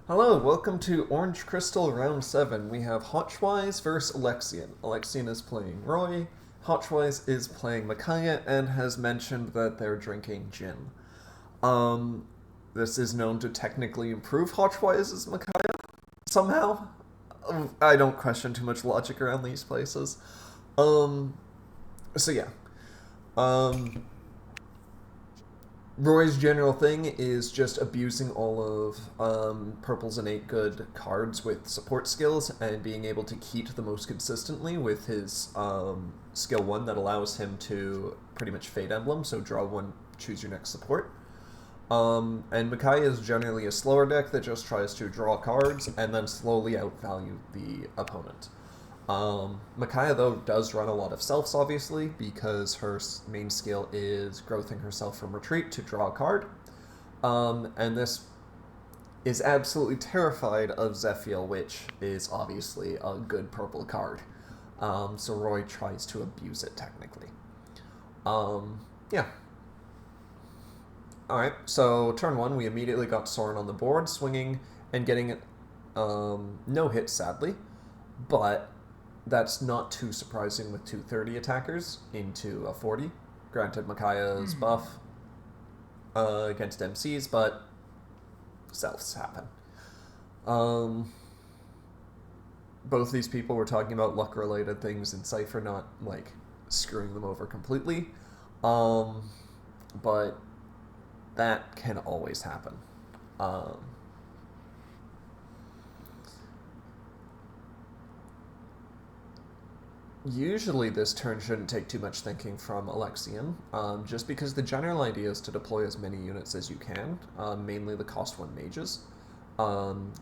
Hello, welcome to Orange Crystal Round 7. We have Hochwise versus Alexian. Alexian is playing Roy, Hochwise is playing Micaiah, and has mentioned that they're drinking gin. Um, this is known to technically improve Hochwise's Micaiah, somehow. I don't question too much logic around these places. Um, so yeah. Um, Roy's general thing is just abusing all of Purple's innate good cards with support skills and being able to key to the most consistently with his skill 1 that allows him to pretty much fade Emblem, so draw 1, choose your next support. And Micaiah is generally a slower deck that just tries to draw cards and then slowly outvalue the opponent. Micaiah, though, does run a lot of selfs, obviously, because her main skill is growthing herself from retreat to draw a card. And this is absolutely terrified of Zephiel, which is obviously a good purple card. So Roy tries to abuse it, technically. Yeah. Alright, so turn 1, we immediately got Soren on the board, swinging and getting no hits, sadly. But that's not too surprising with 230 attackers into a 40. Granted, Micaiah's buff against MCs, but selfs happen. Both these people were talking about luck-related things in Cipher, not, like, screwing them over completely. But that can always happen. Usually this turn shouldn't take too much thinking from Alexian, just because the general idea is to deploy as many units as you can, mainly the cost 1 mages,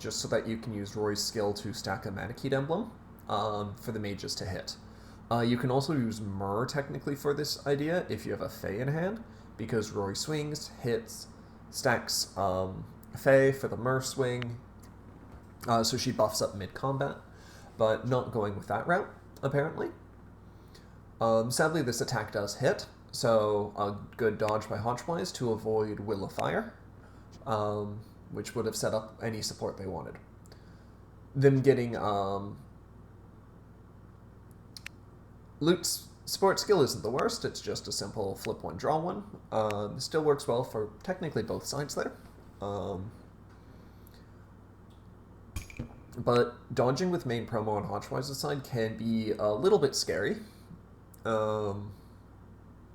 just so that you can use Roy's skill to stack a Manakete Emblem for the mages to hit. You can also use Myrrh technically for this idea if you have a Fae in hand, because Roy swings, hits, stacks Fae for the Myrrh swing, so she buffs up mid-combat, but not going with that route, apparently. Sadly, this attack does hit, so a good dodge by Hochwise to avoid Will of Fire, which would have set up any support they wanted. Them getting Loot's support skill isn't the worst, it's just a simple flip 1, draw 1. Still works well for technically both sides there. But dodging with main promo on Hochwise's side can be a little bit scary.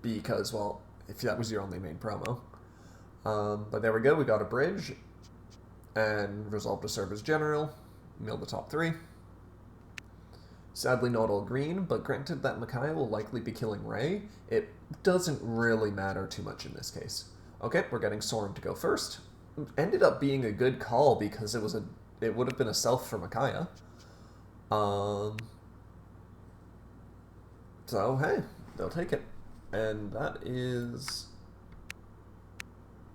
Because, well, if that was your only main promo. But there we go, we got a bridge. And resolve to serve as general. Mill the top 3. Sadly not all green, but granted that Micaiah will likely be killing Ray, it doesn't really matter too much in this case. Okay, we're getting Soren to go first. Ended up being a good call because it would have been a self for Micaiah. So, hey, they'll take it. And that is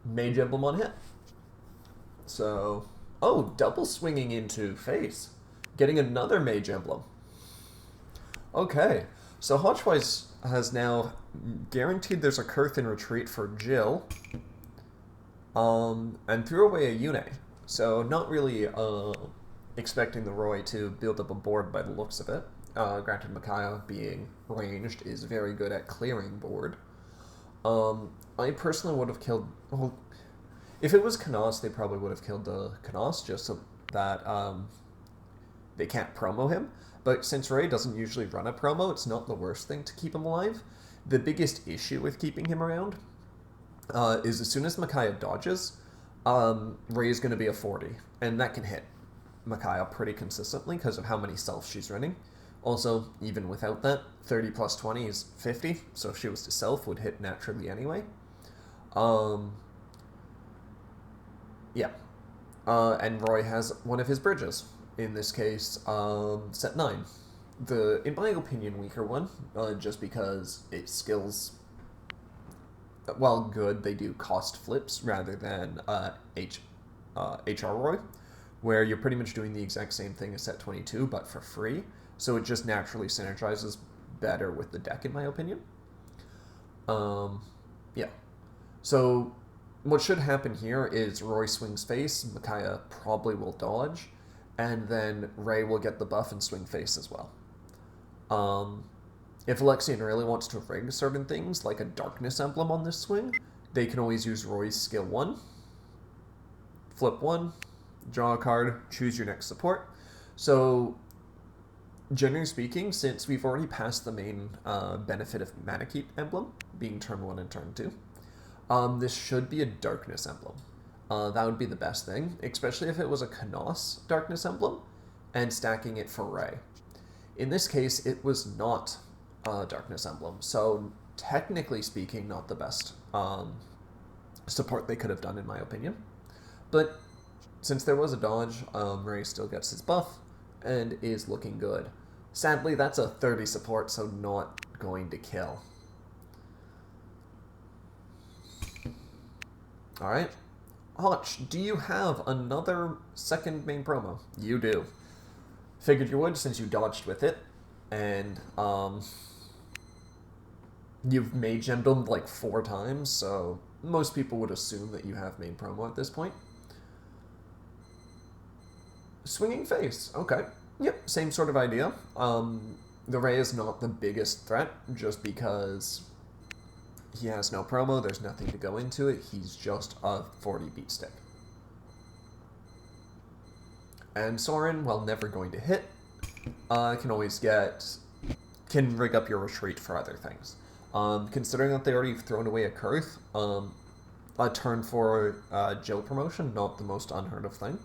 Mage Emblem on hit. So, oh, double swinging into face. Getting another Mage Emblem. Okay, so Hochwise has now guaranteed there's a Kurth in retreat for Jill. And threw away a Yune. So not really expecting the Roy to build up a board by the looks of it. Granted, Micaiah, being ranged, is very good at clearing board. I personally would have killed... Well, if it was Canos, they probably would have killed the Canos, just so that they can't promo him. But since Ray doesn't usually run a promo, it's not the worst thing to keep him alive. The biggest issue with keeping him around is as soon as Micaiah dodges, Ray is going to be a 40, and that can hit Micaiah pretty consistently because of how many selfs she's running. Also, even without that, 30 plus 20 is 50, so if she was to self, would hit naturally anyway. Yeah. And Roy has one of his bridges, in this case, set 9. The, in my opinion, weaker one, just because its skills, while good, they do cost flips rather than HR Roy, where you're pretty much doing the exact same thing as set 22, but for free. So it just naturally synergizes better with the deck, in my opinion. Yeah. So what should happen here is Roy swings face, Micaiah probably will dodge, and then Ray will get the buff and swing face as well. If Alexan really wants to rig certain things, like a Darkness Emblem on this swing, they can always use Roy's skill 1, flip 1, draw a card, choose your next support. So, generally speaking, since we've already passed the main benefit of Manakete Emblem, being turn 1 and turn 2, this should be a Darkness Emblem. That would be the best thing, especially if it was a Kanos Darkness Emblem, and stacking it for Ray. In this case, it was not a Darkness Emblem, so technically speaking, not the best support they could have done, in my opinion. But since there was a dodge, Ray still gets his buff, and is looking good. Sadly, that's a 30 support, so not going to kill. Alright. Hotch, do you have another second main promo? You do. Figured you would, since you dodged with it. And, you've Mage Emblemed like 4 times, so most people would assume that you have main promo at this point. Swinging face. Okay. Yep, same sort of idea. The Ray is not the biggest threat, just because he has no promo, there's nothing to go into it, he's just a 40 beat stick. And Soren, while never going to hit, can rig up your retreat for other things. Considering that they already thrown away a Kurth, a turn for Jill promotion, not the most unheard of thing.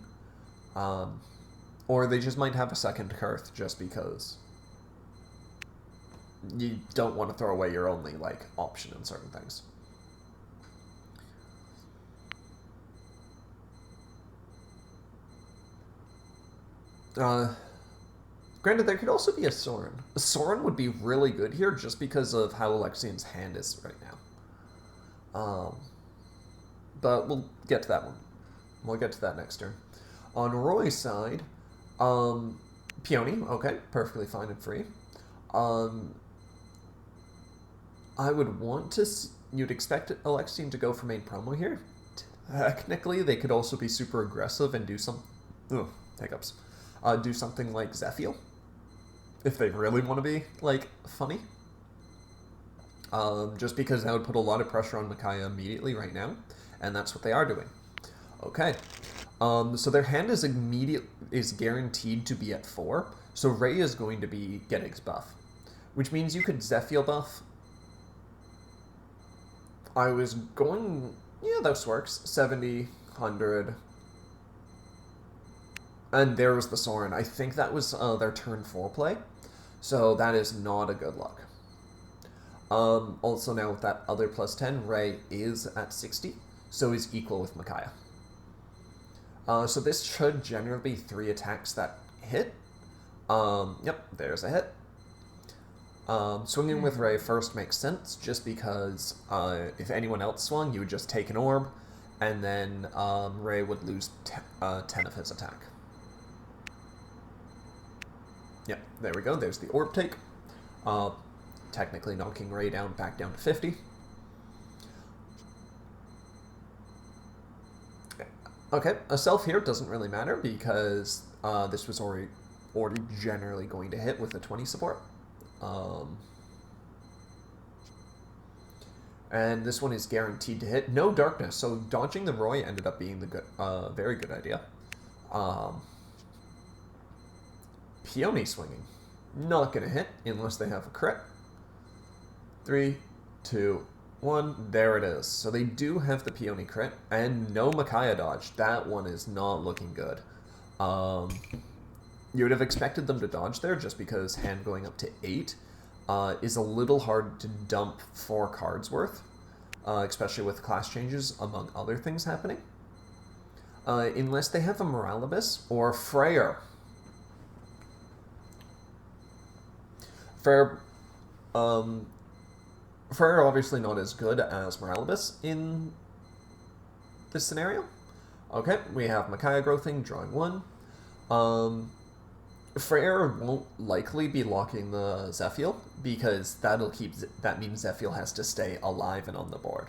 Or they just might have a second Kurth just because you don't want to throw away your only, like, option in certain things. Granted, there could also be a Soren. A Soren would be really good here just because of how Alexian's hand is right now. But we'll get to that one. We'll get to that next turn. On Roy's side, Peony, okay, perfectly fine and free. I would want to... You'd expect Alexian to go for main promo here. Technically, they could also be super aggressive and do some... Ugh, hiccups. Do something like Zephiel. If they really want to be, like, funny. Just because that would put a lot of pressure on Micaiah immediately right now. And that's what they are doing. Okay. So their hand is guaranteed to be at 4. So Ray is going to be getting his buff. Which means you could Zephiel buff. I was going... Yeah, that works. 70, 100... And there was the Soren. I think that was their turn 4 play. So that is not a good luck. Also now with that other plus 10, Ray is at 60. So he's equal with Micaiah. So this should generally be 3 attacks that hit. Yep, there's a hit. Swinging with Ray first makes sense, just because if anyone else swung, you would just take an orb, and then Ray would lose 10 of his attack. Yep, there we go, there's the orb take. Technically knocking Ray back down to 50. Okay, a self here doesn't really matter, because this was already generally going to hit with a 20 support. And this one is guaranteed to hit. No darkness, so dodging the Roy ended up being the very good idea. Peony swinging. Not going to hit unless they have a crit. 3, 2, 1. There it is. So they do have the Peony crit, and no Micaiah dodge. That one is not looking good. You would have expected them to dodge there just because hand going up to 8 is a little hard to dump 4 cards worth, especially with class changes, among other things happening. Unless they have a Moralibus or Freyr. Freyr obviously not as good as Moralibus in this scenario. Okay, we have Micaiah growthing, drawing 1. Freyr won't likely be locking the Zephiel, because that means Zephiel has to stay alive and on the board.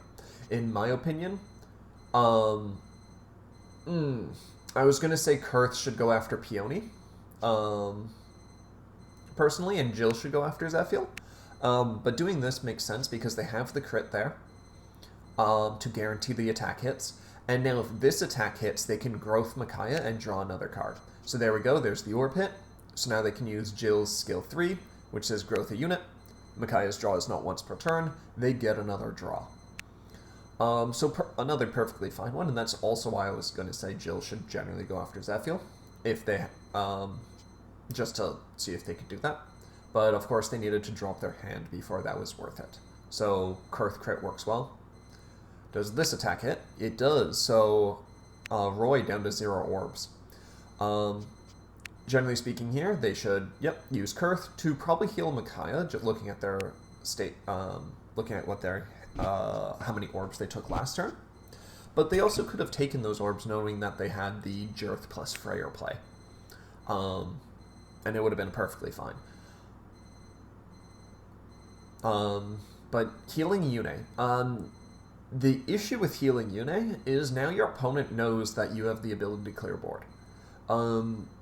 In my opinion, Um, I was gonna say Kurth should go after Peony, um, personally, and Jill should go after Zephiel. But doing this makes sense because they have the crit there to guarantee the attack hits. And now if this attack hits, they can growth Micaiah and draw another card. So there we go, there's the Orb hit. So now they can use Jill's skill 3, which says growth a unit. Micaiah's draw is not once per turn. They get another draw. Another perfectly fine one, and that's also why I was going to say Jill should generally go after Zephiel, if they, just to see if they could do that. But of course they needed to drop their hand before that was worth it. So Kurth crit works well. Does this attack hit? It does. So Roy down to 0 orbs. Generally speaking here, they should, use Kurth to probably heal Micaiah, just looking at their state, looking at what their, how many orbs they took last turn. But they also could have taken those orbs knowing that they had the Jirth plus Freyr play. And it would have been perfectly fine. But healing Yune. The issue with healing Yune is now your opponent knows that you have the ability to clear board.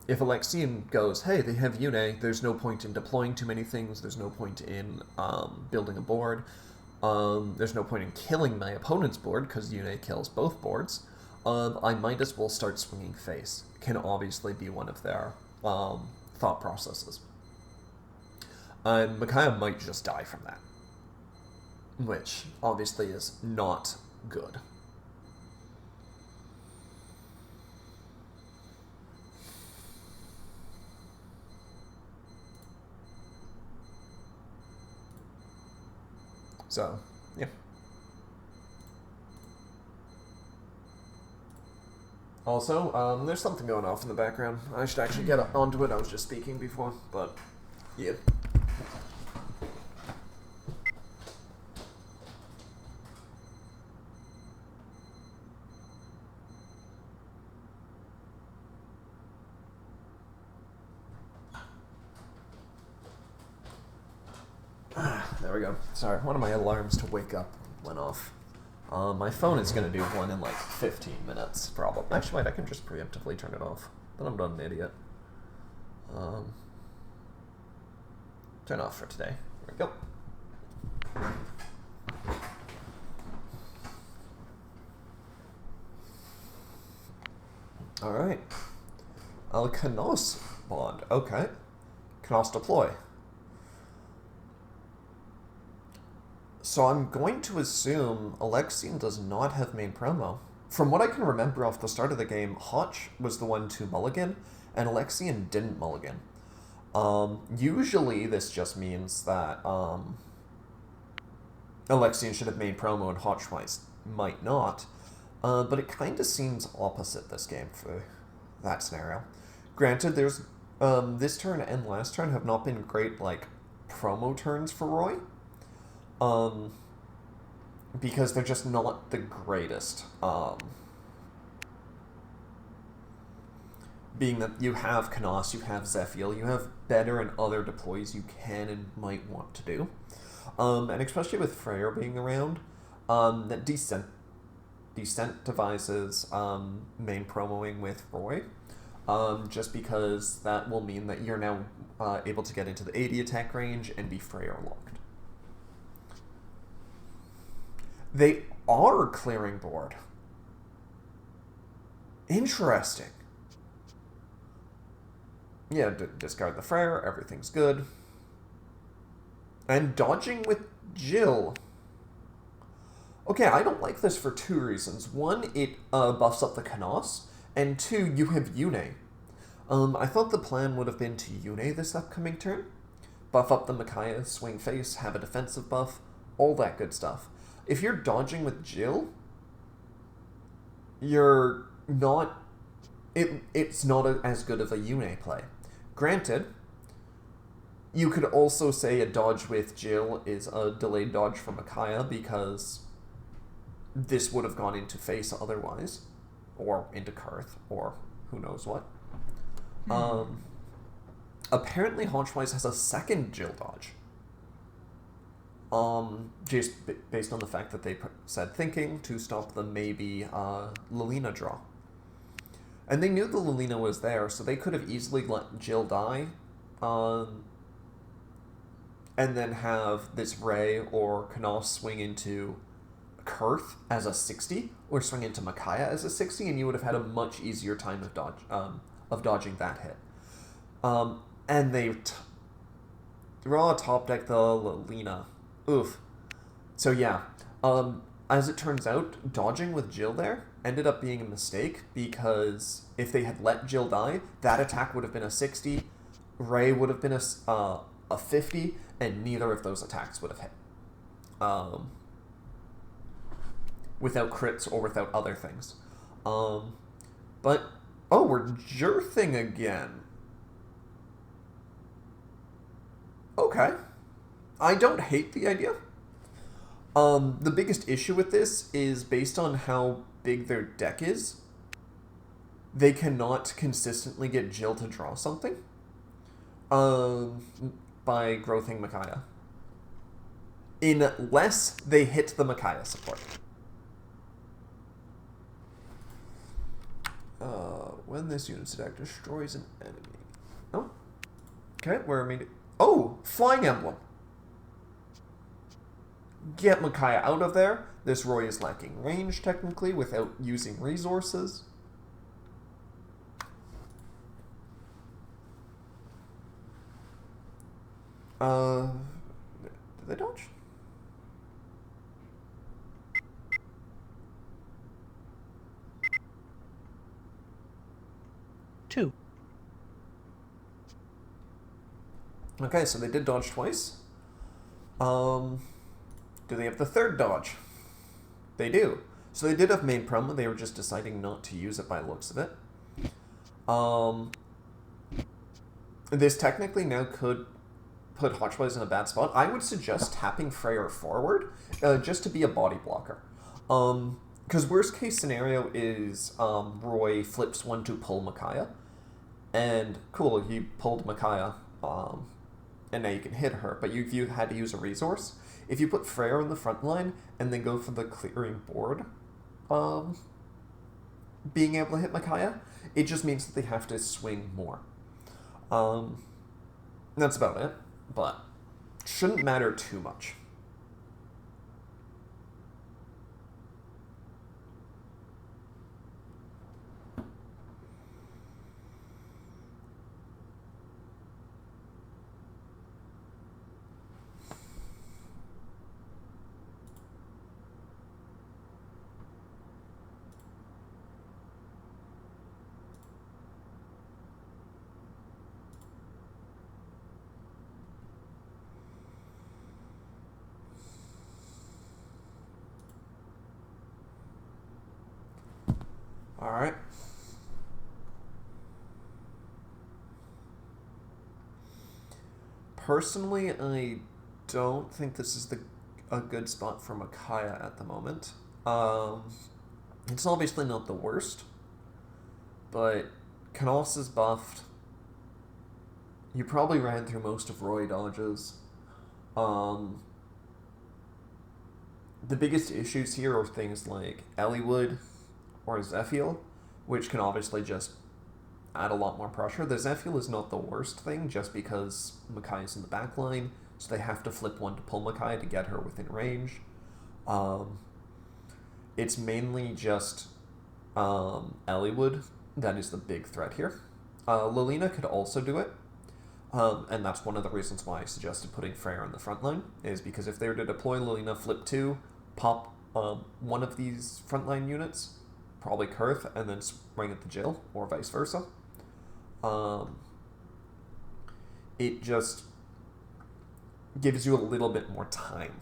If Alexan goes, hey, they have Yune, there's no point in deploying too many things, there's no point in building a board, there's no point in killing my opponent's board, because Yune kills both boards, I might as well start swinging face. Can obviously be one of their thought processes. Micaiah might just die from that, which obviously is not good. So, yeah. Also, there's something going off in the background. I should actually get onto it. I was just speaking before, but yeah. There we go. Sorry, one of my alarms to wake up went off. My phone is going to do one in like 15 minutes, probably. Actually, wait, I can just preemptively turn it off. Then I'm not an idiot. Turn off for today. There we go. Alright. Alcanos bond. Okay. Canos deploy. So I'm going to assume Alexan does not have main promo. From what I can remember off the start of the game, Hotch was the one to mulligan, and Alexan didn't mulligan. Usually this just means that Alexan should have main promo and Hochwise might not, but it kind of seems opposite this game for that scenario. Granted, there's this turn and last turn have not been great like promo turns for Roy. Because they're just not the greatest. Being that you have Canos, you have Zephiel, you have better and other deploys you can and might want to do. And especially with Freyr being around, that Descent devises main promoing with Roy. Just because that will mean that you're now able to get into the 80 attack range and be Freyr locked. They are clearing board. Interesting. Yeah, discard the Freyr, everything's good. And dodging with Jill. Okay, I don't like this for two reasons. One, it buffs up the Canos, and two, you have Yune. I thought the plan would have been to Yune this upcoming turn. Buff up the Micaiah, swing face, have a defensive buff, all that good stuff. If you're dodging with Jill, you're not... It's not as good of a Yune play. Granted, you could also say a dodge with Jill is a delayed dodge for Micaiah because this would have gone into face otherwise, or into Kurth, or who knows what. Apparently Hochwise has a second Jill dodge. just based on the fact that they said thinking to stop the maybe Lilina draw. And they knew the Lilina was there, so they could have easily let Jill die, and then have this Ray or Knaus swing into Kurth as a 60, or swing into Micaiah as a 60, and you would have had a much easier time of dodging that hit. And they draw a top deck the Lilina. Oof. So yeah, as it turns out, dodging with Jill there ended up being a mistake, because if they had let Jill die, that attack would have been a 60, Ray would have been a 50, and neither of those attacks would have hit. Without crits or without other things. But, oh, we're Jurthing again. Okay. I don't hate the idea. The biggest issue with this is based on how big their deck is. They cannot consistently get Jill to draw something by growthing Micaiah. Unless they hit the Micaiah support. When this unit's attack destroys an enemy. Oh. Okay, we're immediate. Oh! Flying Emblem! Get Micaiah out of there. This Roy is lacking range, technically, without using resources. Did they dodge? Two. Okay, so they did dodge twice. Do they have the third dodge? They do. So they did have main promo, they were just deciding not to use it by the looks of it. This technically now could put Hochwise in a bad spot. I would suggest tapping Freyr forward, just to be a body blocker. Because worst case scenario is Roy flips one to pull Micaiah. And cool, he pulled Micaiah, and now you can hit her, but you had to use a resource. If you put Freyr in the front line and then go for the clearing board, being able to hit Micaiah, it just means that they have to swing more. That's about it, but shouldn't matter too much. Alright. Personally, I don't think this is a good spot for Micaiah at the moment. It's obviously not the worst, but Knaus is buffed. You probably ran through most of Roy dodges. The biggest issues here are things like Eliwood or Zephiel, which can obviously just add a lot more pressure. The Zephiel is not the worst thing, just because Micaiah's in the back line, so they have to flip one to pull Micaiah to get her within range. It's mainly just Eliwood that is the big threat here. Lilina could also do it, and that's one of the reasons why I suggested putting Freyr in the front line, is because if they were to deploy Lilina, flip 2, pop one of these frontline units, probably Kurth, and then swing at the Jill, or vice versa. It just gives you a little bit more time.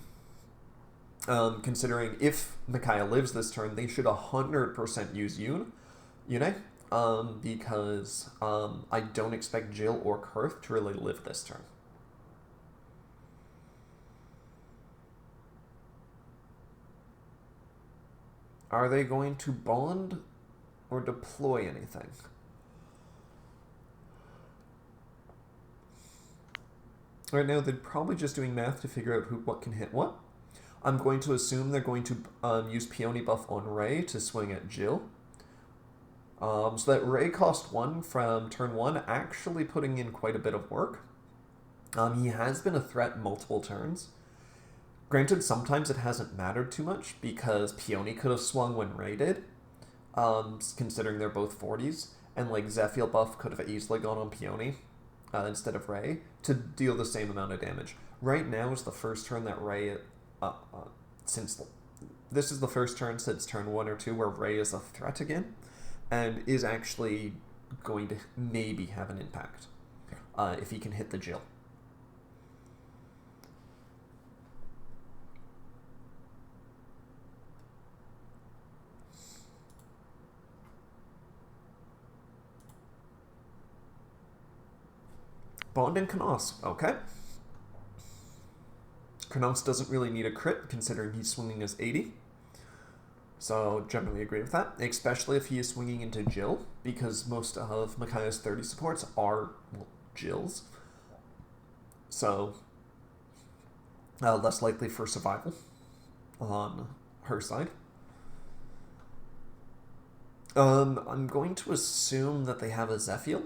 Considering if Micaiah lives this turn, they should 100% use Yune, because I don't expect Jill or Kurth to really live this turn. Are they going to bond or deploy anything? Right now, they're probably just doing math to figure out what can hit what. I'm going to assume they're going to use Peony buff on Ray to swing at Jill. So that Ray cost 1 from turn 1, actually putting in quite a bit of work. He has been a threat multiple turns. Granted, sometimes it hasn't mattered too much because Peony could have swung when Ray did, considering they're both 40s, and like Zephyr buff could have easily gone on Peony instead of Ray to deal the same amount of damage. Right now is the first turn that Ray, this is the first turn since turn 1 or 2 where Ray is a threat again, and is actually going to maybe have an impact if he can hit the Jill. Bond and Knos, okay. Knos doesn't really need a crit, considering he's swinging as 80. So, generally agree with that, especially if he is swinging into Jill, because most of Micaiah's 30 supports are, well, Jills. So, less likely for survival on her side. I'm going to assume that they have a Zephyr,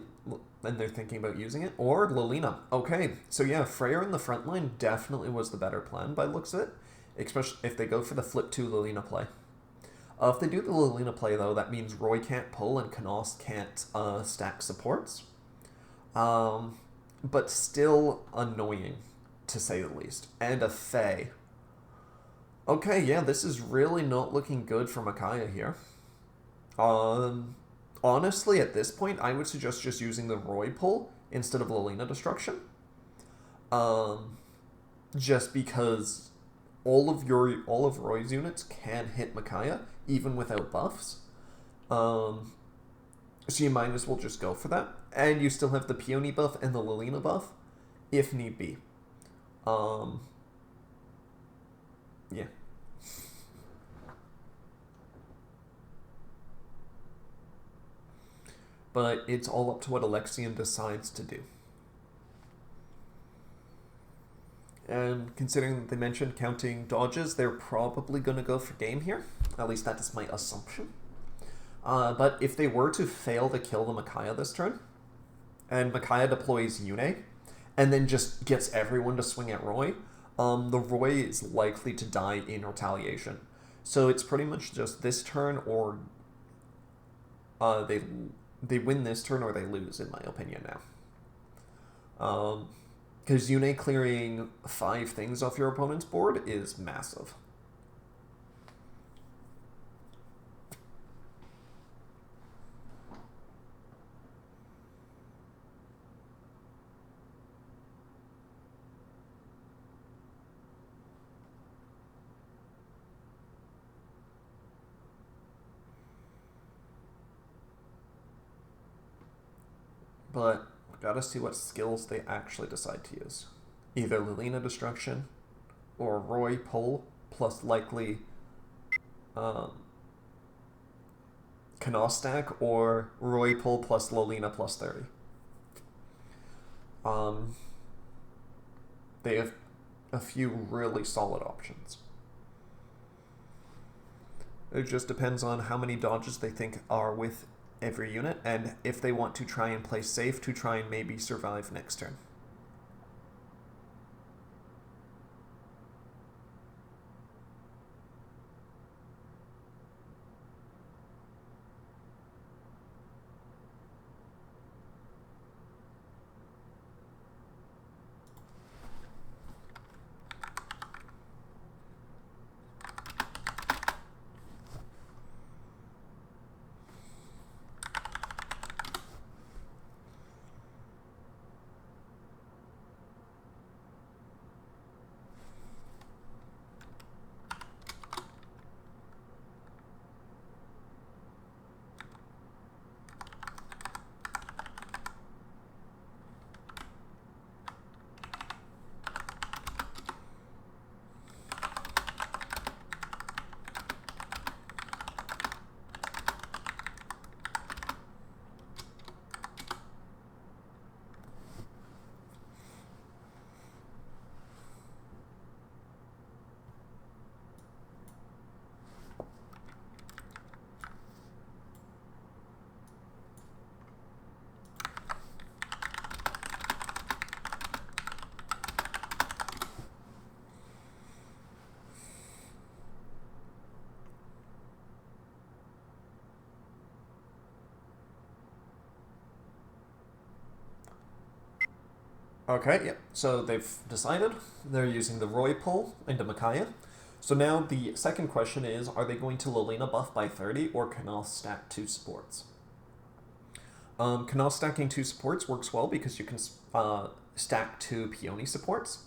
and they're thinking about using it, or Lilina. Okay, so yeah, Freyr in the front line definitely was the better plan by looks of it, especially if they go for the flip 2 Lilina play. If they do the Lilina play, though, that means Roy can't pull and Knos can't stack supports. But still annoying, to say the least. And a Fae. Okay, yeah, this is really not looking good for Micaiah here. Honestly, at this point, I would suggest just using the Roy pull instead of Lilina destruction. Just because all of Roy's units can hit Micaiah, even without buffs. So you might as well just go for that. And you still have the Peony buff and the Lilina buff, if need be. Yeah. But it's all up to what Alexan decides to do. And considering that they mentioned counting dodges, they're probably going to go for game here. At least that is my assumption. But if they were to fail to kill the Micaiah this turn, and Micaiah deploys Yune, and then just gets everyone to swing at Roy, the Roy is likely to die in retaliation. So it's pretty much just this turn, or they win this turn or they lose, in my opinion now. Because Yune clearing 5 things off your opponent's board is massive. But we gotta see what skills they actually decide to use. Either Lilina destruction or Roy pull plus likely Knos stack, or Roy pull plus Lilina plus 30. They have a few really solid options. It just depends on how many dodges they think are with every unit, and if they want to try and play safe to try and maybe survive next turn. Okay, yep. So they've decided they're using the Roy pull into Micaiah. So now the second question is, are they going to Lolina buff by 30 or Kanath stack 2 supports? Kanath stacking 2 supports works well because you can stack 2 Peony supports.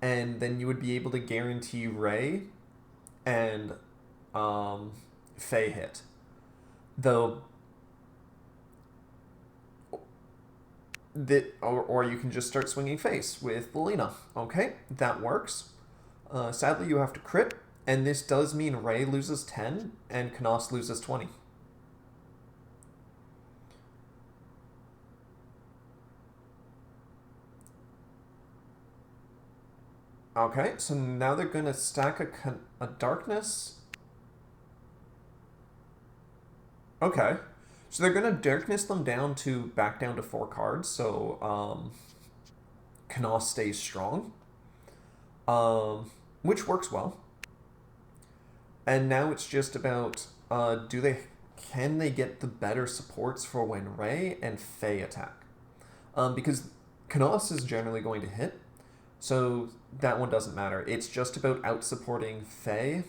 And then you would be able to guarantee Ray and Faye hit. Though or you can just start swinging face with Lolina. Okay, that works. Sadly, you have to crit, and this does mean Ray loses 10 and Knos loses 20. Okay, so now they're going to stack a darkness. Okay. So they're going to darkness them down back down to 4 cards, so Knos stays strong, which works well. And now it's just about can they get the better supports for when Ray and Faye attack? Because Knos is generally going to hit, so that one doesn't matter. It's just about out-supporting Faye,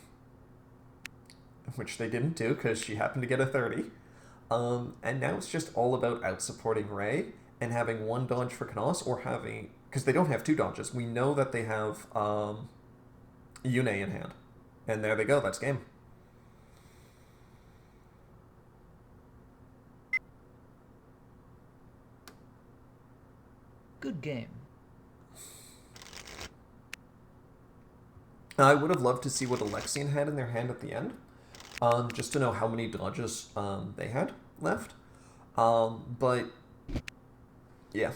which they didn't do because she happened to get a 30. And now it's just all about out-supporting Ray and having 1 dodge for Knos, or having... Because they don't have 2 dodges. We know that they have Yune in hand. And there they go. That's game. Good game. I would have loved to see what Alexan had in their hand at the end, just to know how many dodges they had left. But yeah.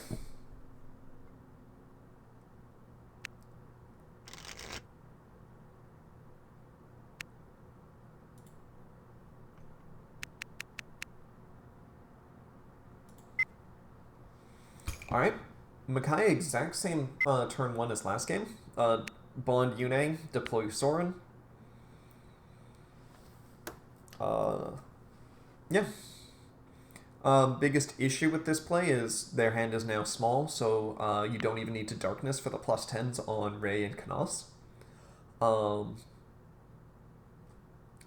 Alright. Micaiah, exact same turn 1 as last game. Bond Yune, deploy Soren. Yeah. Biggest issue with this play is their hand is now small, so you don't even need to darkness for the +10s on Ray and Knos.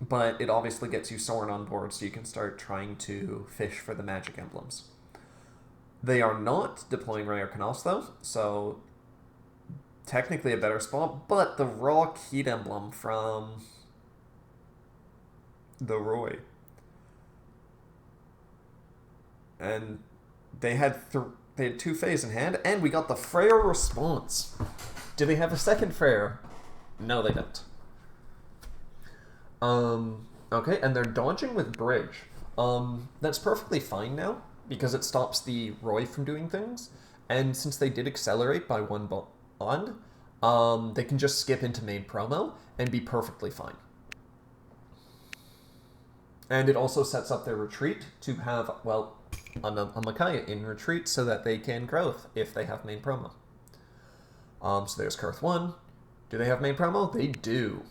But it obviously gets you Soren on board, so you can start trying to fish for the magic emblems. They are not deploying Ray or Knos, though, so technically a better spot, but the raw Keat emblem from the Roy. And they had 2 Fays in hand, and we got the Freyr response. Do they have a second Freyr? No, they don't. Okay, and they're dodging with Bridge. That's perfectly fine now, because it stops the Roy from doing things, and since they did accelerate by 1 bond, they can just skip into main promo and be perfectly fine. And it also sets up their retreat to have, well, a Micaiah in retreat so that they can growth if they have main promo. So there's Kurth 1. Do they have main promo? They do.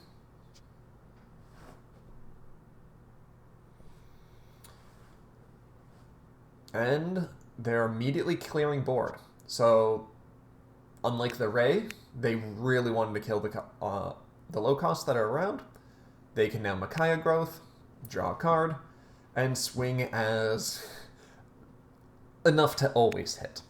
And they're immediately clearing board. So, unlike the Ray, they really wanted to kill the low costs that are around. They can now Micaiah growth, draw a card, and swing as enough to always hit.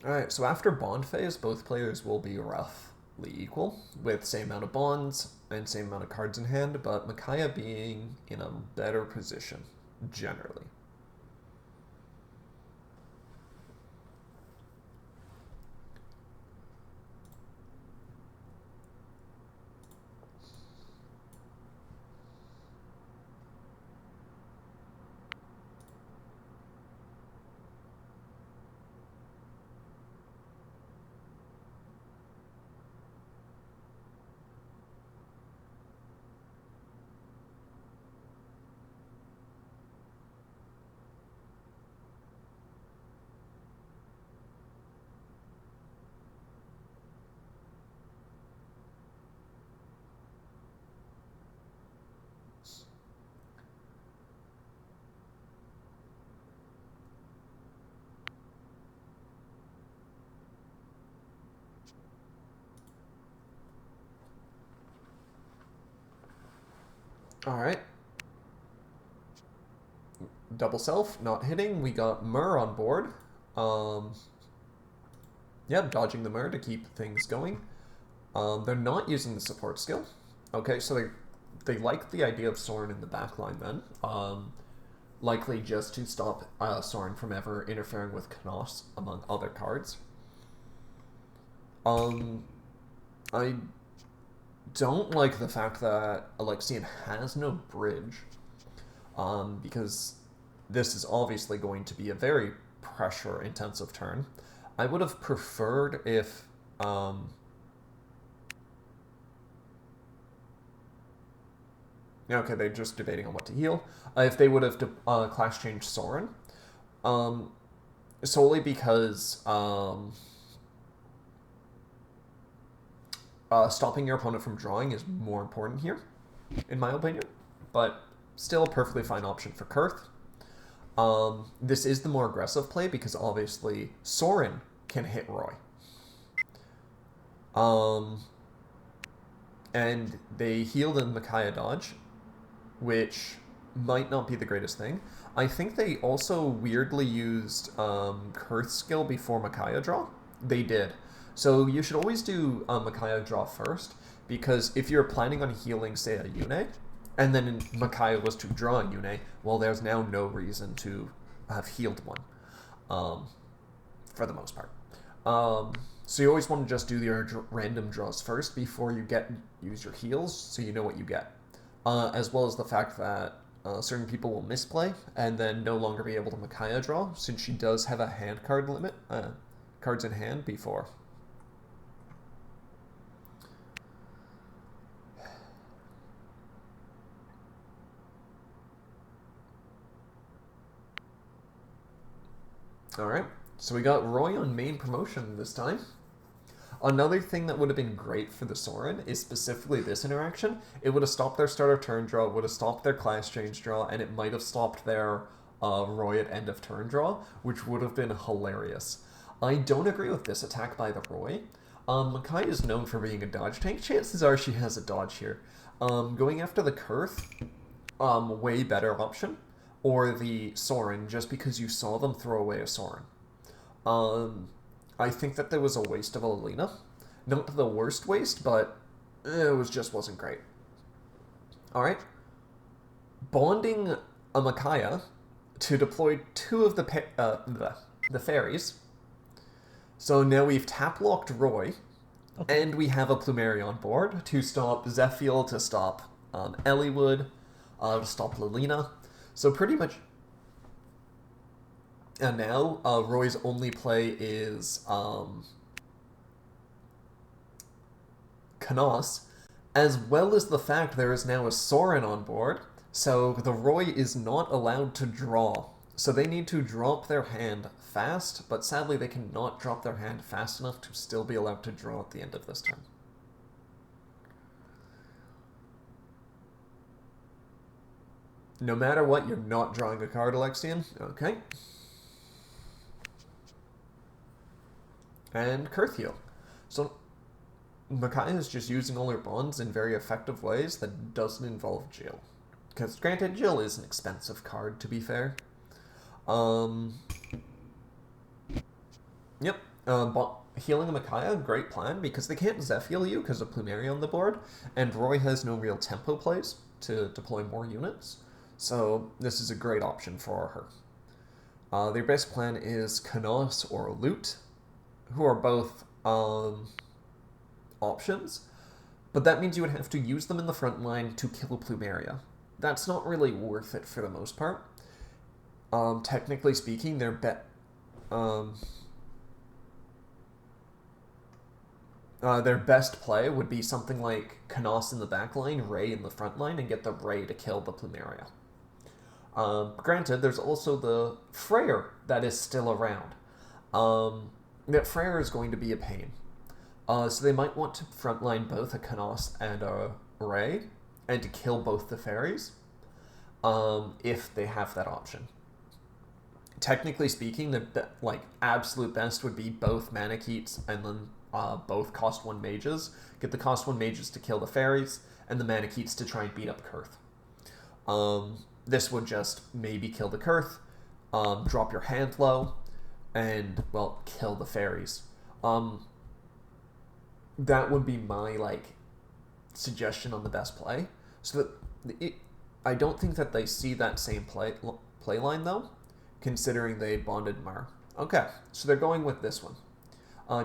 Alright, so after bond phase, both players will be roughly equal, with same amount of bonds and same amount of cards in hand, but Micaiah being in a better position, generally. Alright. Double self, not hitting. We got Myrrh on board. Yeah, dodging the Myrrh to keep things going. They're not using the support skill. Okay, so they like the idea of Soren in the backline then. Likely just to stop Soren from ever interfering with Knos, among other cards. I don't like the fact that Alexan has no bridge, because this is obviously going to be a very pressure-intensive turn. I would have preferred if... okay, they're just debating on what to heal. If they would have class changed Soren, solely because stopping your opponent from drawing is more important here, in my opinion. But still a perfectly fine option for Kurth. This is the more aggressive play because obviously Soren can hit Roy. And they healed in Micaiah dodge, which might not be the greatest thing. I think they also weirdly used Kurth's skill before Micaiah draw. They did. So you should always do Micaiah draw first, because if you're planning on healing, say, a Yune, and then Micaiah was to draw a Yune, well, there's now no reason to have healed one, for the most part. So you always want to just do your random draws first before you use your heals, so you know what you get. As well as the fact that certain people will misplay and then no longer be able to Micaiah draw, since she does have a hand card limit, cards in hand before. Alright, so we got Roy on main promotion this time. Another thing that would have been great for the Soren is specifically this interaction. It would have stopped their start of turn draw, would have stopped their class change draw, and it might have stopped their Roy at end of turn draw, which would have been hilarious. I don't agree with this attack by the Roy. Micaiah is known for being a dodge tank. Chances are she has a dodge here. Going after the Kurth, way better option. Or the Soren, just because you saw them throw away a Soren. I think that there was a waste of a Alina. Not the worst waste, but it wasn't great. Alright. Bonding a Micaiah to deploy two of the fairies. So now we've tap-locked Roy, okay, and we have a Plumeria on board to stop Zephiel, to stop Eliwood, to stop Lilina. So pretty much, and now Roy's only play is Knos, as well as the fact there is now a Soren on board, so the Roy is not allowed to draw. So they need to drop their hand fast, but sadly they cannot drop their hand fast enough to still be allowed to draw at the end of this turn. No matter what, you're not drawing a card, Alexan. Okay. And Kurth heal. So Micaiah is just using all her bonds in very effective ways that doesn't involve Jill. Because granted, Jill is an expensive card, to be fair. Yep. Healing a Micaiah, great plan, because they can't Zeph heal you because of Plumeria on the board, and Roy has no real tempo plays to deploy more units. So this is a great option for her. Their best plan is Knos or Loot, who are both options, but that means you would have to use them in the front line to kill Plumeria. That's not really worth it for the most part. Technically speaking, their best play would be something like Knos in the back line, Ray in the front line, and get the Ray to kill the Plumeria. Granted, there's also the Freyr that is still around. That Freyr is going to be a pain. So they might want to frontline both a Knos and a Ray, and to kill both the fairies, if they have that option. Technically speaking, the absolute best would be both Manicheats and then both cost 1 mages. Get the cost 1 mages to kill the fairies, and the Manicheats to try and beat up Kurth. This would just maybe kill the Kurth, drop your hand low, and, well, kill the fairies. That would be my, like, suggestion on the best play. So that I don't think that they see that same play line, though, considering they bonded Mar. Okay, so they're going with this one.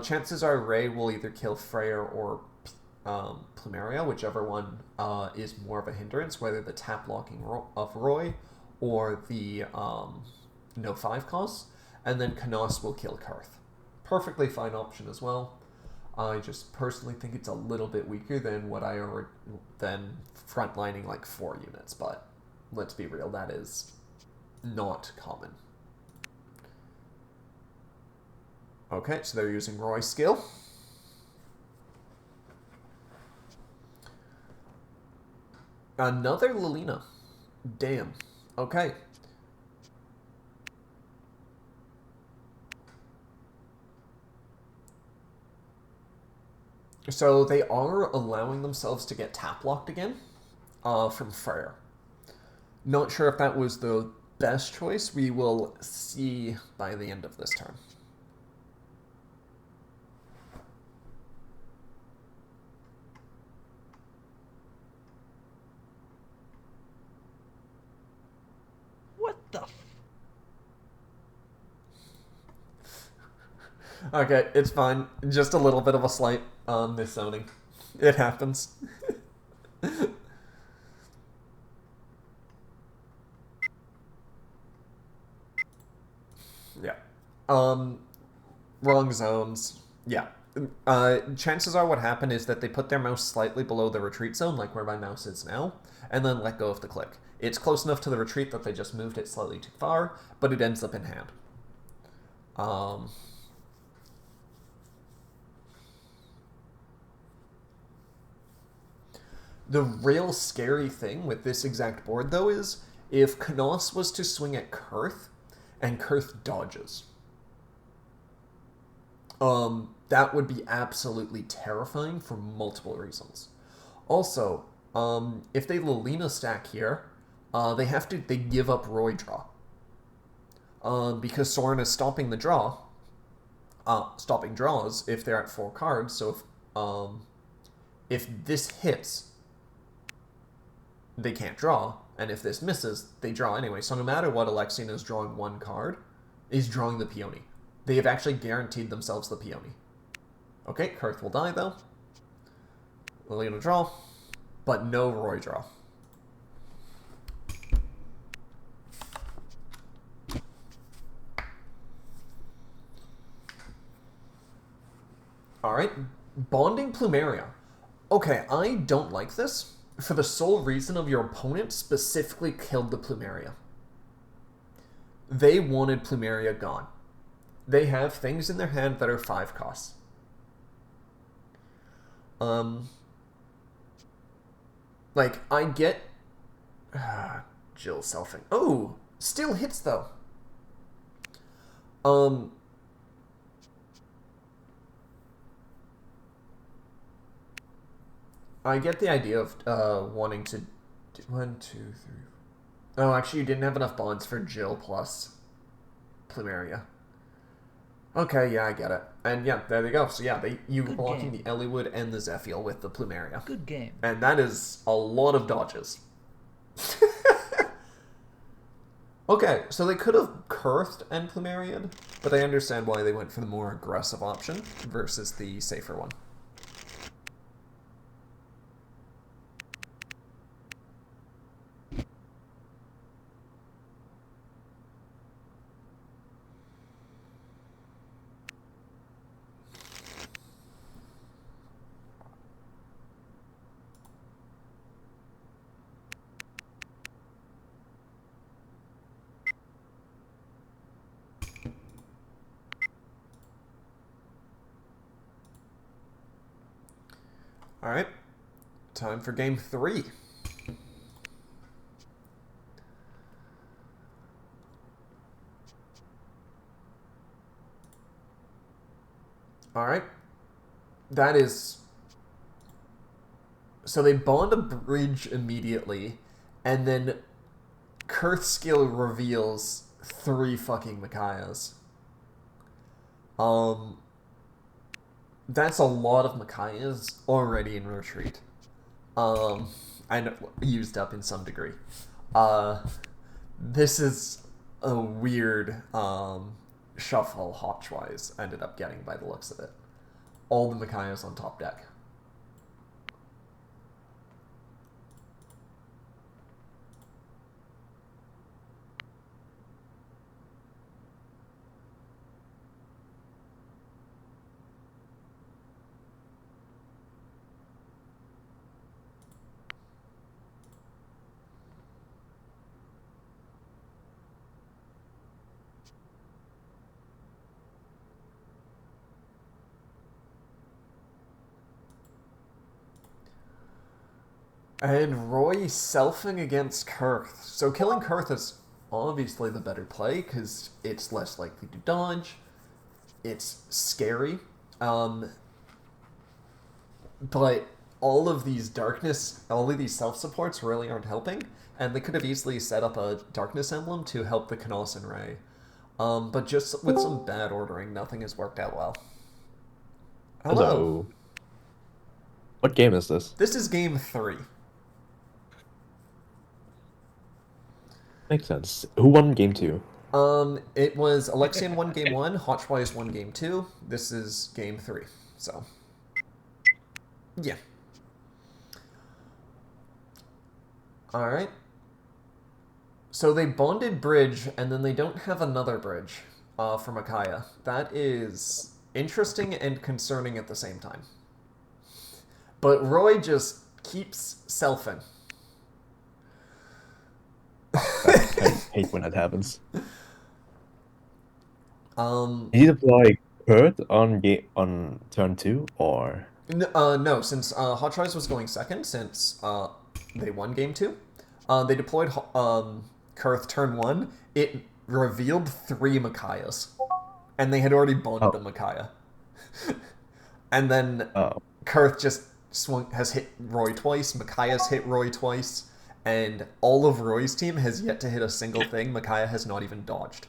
Chances are Ray will either kill Freyr or Plumeria, whichever one is more of a hindrance, whether the tap locking of Roy or the no 5 cost, and then Canos will kill Karth. Perfectly fine option as well. I just personally think it's a little bit weaker than what I already than frontlining like 4 units, but let's be real, that is not common. Okay, so they're using Roy's skill. Another Lilina. Damn. Okay. So they are allowing themselves to get tap locked again from Freyr. Not sure if that was the best choice. We will see by the end of this turn. What the Okay, it's fine. Just a little bit of a slight miszoning. It happens. Yeah. Wrong zones. Yeah. Chances are what happened is that they put their mouse slightly below the retreat zone, like where my mouse is now, and then let go of the click. It's close enough to the retreat that they just moved it slightly too far, but it ends up in hand. The real scary thing with this exact board, though, is if Canos was to swing at Kurth, and Kurth dodges. That would be absolutely terrifying for multiple reasons. Also, if they Lilina stack here, they give up Roy draw. Because Sorin is stopping the draw, stopping draws if they're at 4 cards. So if this hits, they can't draw, and if this misses, they draw anyway. So no matter what, Alexan is drawing 1 card, is drawing the peony. They have actually guaranteed themselves the peony. Okay, Kurth will die though. Lilina draw, but no Roy draw. Alright, bonding Plumeria. Okay, I don't like this for the sole reason of your opponent specifically killed the Plumeria. They wanted Plumeria gone. They have things in their hand that are 5 costs. Like, I get... Jill selfing. Oh! Still hits, though. I get the idea of wanting to... 1, 2, 3... Oh, actually, you didn't have enough bonds for Jill plus Plumeria. Okay, yeah, I get it. And yeah, there they go. So yeah, you were blocking the Eliwood and the Zephiel with the Plumeria. Good game. And that is a lot of dodges. Okay, so they could have Kurthed and Plumeria'd, but I understand why they went for the more aggressive option versus the safer one. Alright, time for game 3. Alright, that is... So they bond a bridge immediately, and then Kurth's skill reveals 3 fucking Micaiahs. That's a lot of Micaiahs already in retreat. And used up in some degree. This is a weird shuffle Hochwise ended up getting by the looks of it. All the Micaiahs on top deck. And Roy selfing against Kurth. So killing Kurth is obviously the better play because it's less likely to dodge. It's scary. But all of these darkness, all of these self-supports really aren't helping. And they could have easily set up a darkness emblem to help the Knos and Ray. But just with some bad ordering, nothing has worked out well. Hello. What game is this? This is game 3. Makes sense. Who won game 2? It was Alexan won game 1, Hochwise won game 2. This is game 3. So, yeah. Alright. So they bonded bridge, and then they don't have another bridge for Micaiah. That is interesting and concerning at the same time. But Roy just keeps selfing. I hate when that happens. Um, Did he deploy Kurt on turn 2 or? no, since Hochwise was going second, since they won game 2, they deployed Kurth turn 1. It revealed 3 Micaiahs, and they had already bonded a Micaiah. And then Kurth just has hit Roy twice, Micaiah's hit Roy twice, and all of Roy's team has yet to hit a single thing Micaiah has not even dodged.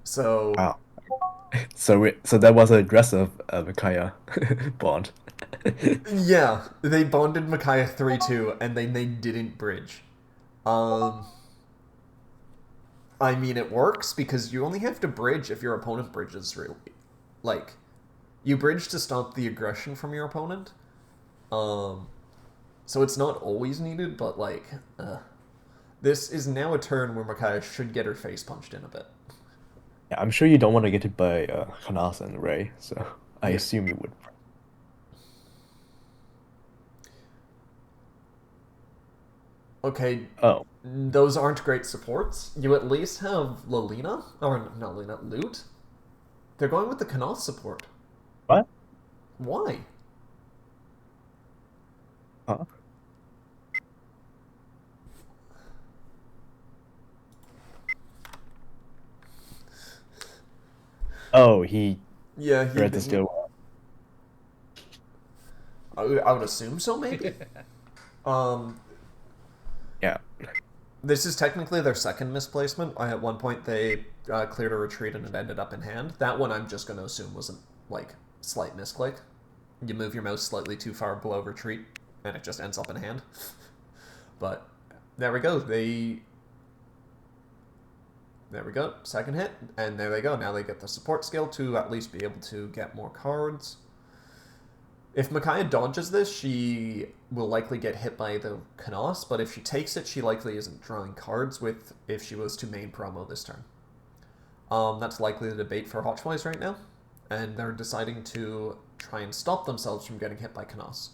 So... Wow. So that was an aggressive Micaiah bond. Yeah, they bonded Micaiah 3-2, and then they didn't bridge. I mean, it works, because you only have to bridge if your opponent bridges, really. Like, you bridge to stop the aggression from your opponent. So it's not always needed, but, like, this is now a turn where Micaiah should get her face punched in a bit. Yeah, I'm sure you don't want to get hit by Knas and Ray, so I assume you would. Okay. Oh. Those aren't great supports. You at least have Lilina, or not Lilina, Loot. They're going with the Knos support. What? Why? Huh? Oh, he read the skill. I would assume so, maybe. Yeah. This is technically their second misplacement. At one point they cleared a retreat and it ended up in hand. That one I'm just going to assume was a slight misclick. You move your mouse slightly too far below retreat and it just ends up in hand. But there we go. There we go. Second hit, and there they go. Now they get the support skill to at least be able to get more cards. If Micaiah dodges this, she will likely get hit by the Knos, but if she takes it, she likely isn't drawing cards with if she was to main promo this turn. That's likely the debate for Hochwise right now, and they're deciding to try and stop themselves from getting hit by Knos.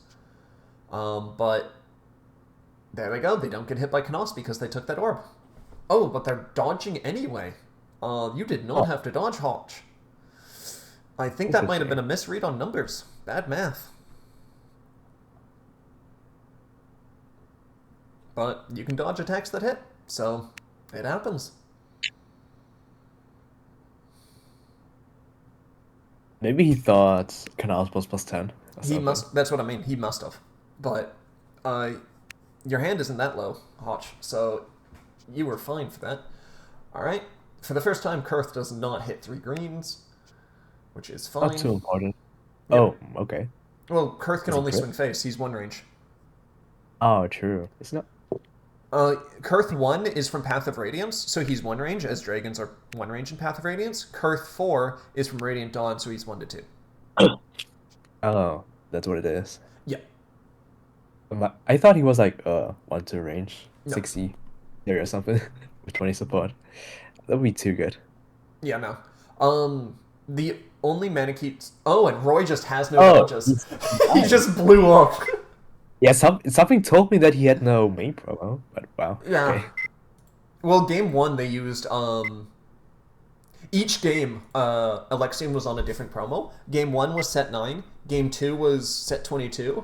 But there they go. They don't get hit by Knos because they took that orb. Oh, but they're dodging anyway. You did not have to dodge, Hoch. I think that might have been a misread on numbers. Bad math. But you can dodge attacks that hit, so it happens. Maybe he thought Knas was +10. He must. That's what I mean. He must have. But Your hand isn't that low, Hotch, so you were fine for that. Alright. For the first time, Kurth does not hit 3 greens, which is Not too fine. important. Yep. Oh, okay. Well, Kurth can Is it only crit? swing face. He's one range. Oh, true. It's not. Kurth 1 is from Path of Radiance, so he's one range, as dragons are one range in Path of Radiance. Kurth 4 is from Radiant Dawn, so he's 1 to 2. Oh, that's what it is. Yeah. I thought he was like 1-2 range, No. 60 there or something with 20 support. That would be too good. Yeah, no. The only Manakete... Oh, and Roy just has no Oh, dodges. He just blew up. yeah. Something told me that he had no main promo, but wow. Yeah. Okay. Well, game 1 they used... Each game, Alexian was on a different promo. Game 1 was set 9. Game 2 was set 22.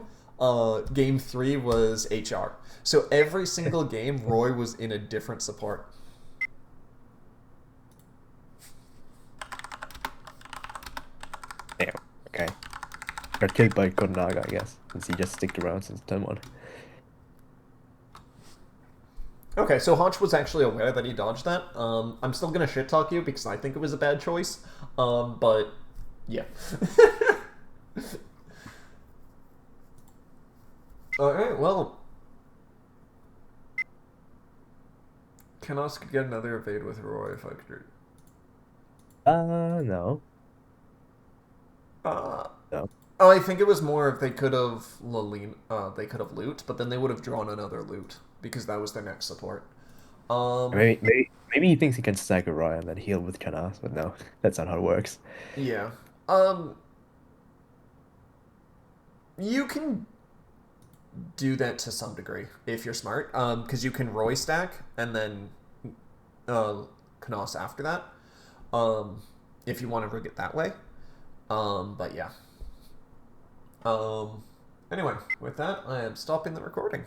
Game 3 was HR. So every single game, Roy was in a different support. Damn. Okay. Got killed by Konaga, I guess, since he just sticked around since turn 1. Okay, so Hotch was actually aware that he dodged that. I'm still gonna shit talk you because I think it was a bad choice. But yeah. Alright, well. Kanos could get another evade with Roy if I could. No. Uh, No. oh, I think it was more if they could have they could have loot, but then they would have drawn another loot because that was their next support. Maybe he thinks he can stack a Roy and then heal with Kanas, but no, that's not how it works. Yeah. You can do that to some degree if you're smart. Because you can Roy stack and then Kanos after that. If you want to rig it that way. But yeah. Anyway, with that, I am stopping the recording.